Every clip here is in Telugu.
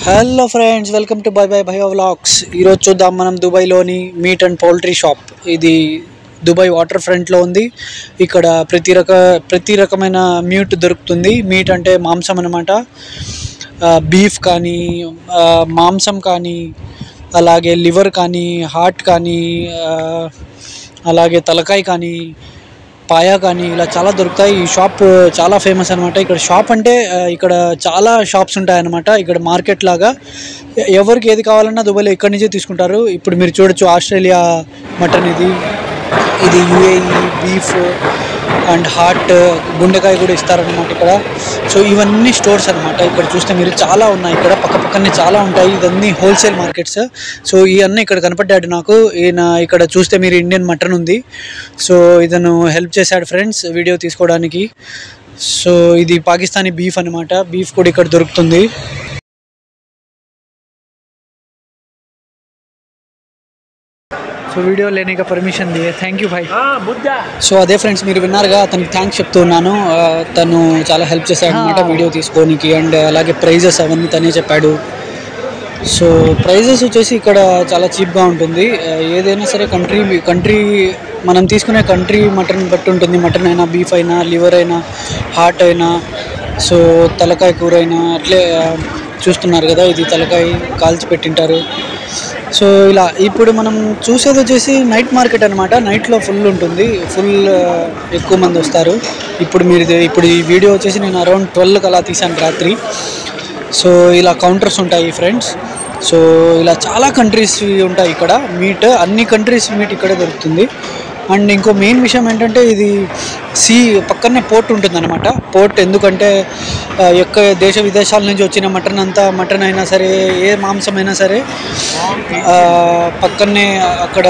Hello friends, welcome to buy by భయ్యా వ్లాగ్స్. ఈరోజు చూద్దాం మనం దుబాయ్లోని మీట్ అండ్ పౌల్ట్రీ షాప్. ఇది దుబాయ్ వాటర్ ఫ్రంట్లో ఉంది. ఇక్కడ ప్రతి రకమైన మీట్ దొరుకుతుంది. మీట్ అంటే మాంసం అన్నమాట. బీఫ్ కానీ, మాంసం కానీ, అలాగే లివర్ కానీ, హార్ట్ కానీ, అలాగే తలకాయ కానీ, పాయా కానీ, ఇలా చాలా దొరుకుతాయి. ఈ షాప్ చాలా ఫేమస్ అనమాట. ఇక్కడ షాప్ అంటే ఇక్కడ చాలా షాప్స్ ఉంటాయన్నమాట. ఇక్కడ మార్కెట్ లాగా ఎవరికి ఏది కావాలన్నా దుబాయ్లో ఇక్కడి నుంచే తీసుకుంటారు. ఇప్పుడు మీరు చూడొచ్చు, ఆస్ట్రేలియా మటన్, ఇది యూఏఈ బీఫ్ అండ్ హార్ట్, గుండెకాయ కూడా ఇస్తారనమాట ఇక్కడ. సో ఇవన్నీ స్టోర్స్ అనమాట. ఇక్కడ చూస్తే మీరు చాలా ఉన్నాయి. ఇక్కడ పక్కనే చాలా ఉంటాయి. ఇదన్నీ హోల్సేల్ మార్కెట్స్. సో ఇవన్నీ ఇక్కడ కనపడ్డాడు నాకు. ఈయన ఇక్కడ చూస్తే మీరు ఇండియన్ మటన్ ఉంది. సో ఇతను హెల్ప్ చేశాడు ఫ్రెండ్స్ వీడియో తీసుకోవడానికి. సో ఇది పాకిస్తానీ బీఫ్ అనమాట. బీఫ్ కూడా ఇక్కడ దొరుకుతుంది. సో వీడియో లేనే का परमिशन दिए, థ్యాంక్ యూ భాయ్. సో అదే ఫ్రెండ్స్, మీరు విన్నారుగా, అతనికి థ్యాంక్స్ చెప్తున్నాను. తను చాలా హెల్ప్ చేశాడు అనమాట వీడియో తీసుకోనికి. అండ్ అలాగే ప్రైజెస్ అవన్నీ తనే చెప్పాడు. సో ప్రైజెస్ వచ్చేసి ఇక్కడ చాలా చీప్గా ఉంటుంది. ఏదైనా సరే కంట్రీ మనం తీసుకునే కంట్రీ మటన్ బట్టి ఉంటుంది. మటన్ అయినా, బీఫ్ అయినా, లివర్ అయినా, హార్ట్ అయినా, సో తలకాయ కూర అయినా, అట్లే చూస్తున్నారు కదా, ఇది తలకాయ కాల్చి పెట్టింటారు. సో ఇలా ఇప్పుడు మనం చూసేది వచ్చేసి నైట్ మార్కెట్ అనమాట. నైట్లో ఫుల్ ఉంటుంది, ఎక్కువ మంది వస్తారు. ఇప్పుడు ఈ వీడియో వచ్చేసి నేను అరౌండ్ 12కి అలా తీసాను, రాత్రి. సో ఇలా కౌంటర్స్ ఉంటాయి ఫ్రెండ్స్. సో ఇలా చాలా కంట్రీస్ ఉంటాయి ఇక్కడ. మీట్, అన్ని కంట్రీస్ మీట్ ఇక్కడే దొరుకుతుంది. అండ్ ఇంకో మెయిన్ విషయం ఏంటంటే, ఇది పక్కనే పోర్ట్ ఉంటుంది అనమాట. పోర్ట్ ఎందుకంటే దేశ విదేశాల నుంచి వచ్చిన మటన్ అయినా సరే, ఏ మాంసం అయినా సరే, పక్కనే అక్కడ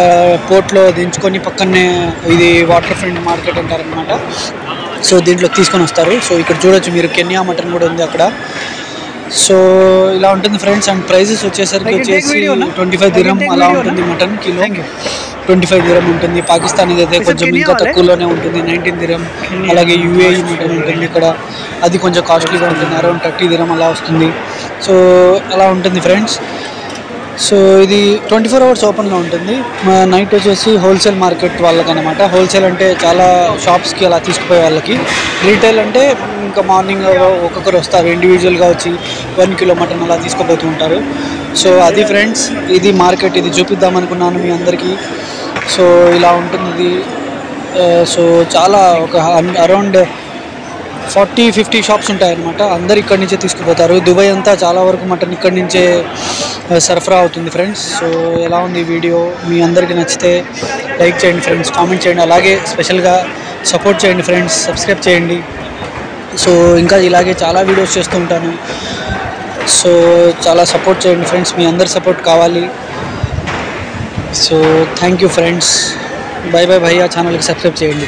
పోర్ట్లో దించుకొని పక్కనే ఇది వాటర్ ఫ్రంట్ మార్కెట్ అంటారనమాట. సో దీంట్లో తీసుకొని వస్తారు. సో ఇక్కడ చూడొచ్చు మీరు, కెన్యా మటన్ కూడా ఉంది అక్కడ. సో ఇలా ఉంటుంది ఫ్రెండ్స్. అండ్ ప్రైజెస్ వచ్చేసరికి 25 దిర్హం అలా ఉంటుంది. మటన్ కిలో 25 దిర్హం ఉంటుంది. పాకిస్తాన్ అయితే కొంచెం ఇంకా తక్కువలోనే ఉంటుంది, 19 దిర్హం. అలాగే యూఏఈ మటన్ ఉంటుంది ఇక్కడ, అది కొంచెం కాస్ట్లీగా ఉంటుంది, అరౌండ్ 30 దిర్హం అలా వస్తుంది. సో అలా ఉంటుంది ఫ్రెండ్స్. సో ఇది 24 అవర్స్ ఓపెన్లో ఉంటుంది. నైట్ వచ్చేసి హోల్సేల్ మార్కెట్ వాళ్ళకి అనమాట. హోల్సేల్ అంటే చాలా షాప్స్కి అలా తీసుకుపోయే వాళ్ళకి. రీటైల్ అంటే ఇంకా మార్నింగ్ ఒక్కొక్కరు వస్తారు, ఇండివిజువల్గా వచ్చి 1 కిలో మటన్ అలా తీసుకుపోతూ ఉంటారు. సో అది ఫ్రెండ్స్, ఇది మార్కెట్. ఇది చూపిద్దాం అనుకున్నాను మీ అందరికీ. సో ఇలా ఉంటుంది ఇది. సో చాలా ఒక అరౌండ్ 40-50 షాప్స్ ఉంటాయన్నమాట. అందరు ఇక్కడి నుంచే తీసుకుపోతారు. దుబాయ్ అంతా చాలా వరకు మటన్ ఇక్కడి నుంచే సరఫరా అవుతుంది ఫ్రెండ్స్. సో ఎలా ఉంది వీడియో? మీ అందరికీ నచ్చితే లైక్ చేయండి ఫ్రెండ్స్, కామెంట్ చేయండి. అలాగే స్పెషల్గా సపోర్ట్ చేయండి ఫ్రెండ్స్, సబ్స్క్రైబ్ చేయండి. సో ఇంకా ఇలాగే చాలా వీడియోస్ చేస్తూ ఉంటాను. సో చాలా సపోర్ట్ చేయండి ఫ్రెండ్స్, మీ అందరి సపోర్ట్ కావాలి. So thank you friends. By by భయ్యా. ఛానల్కి సబ్స్క్రైబ్ చేయండి.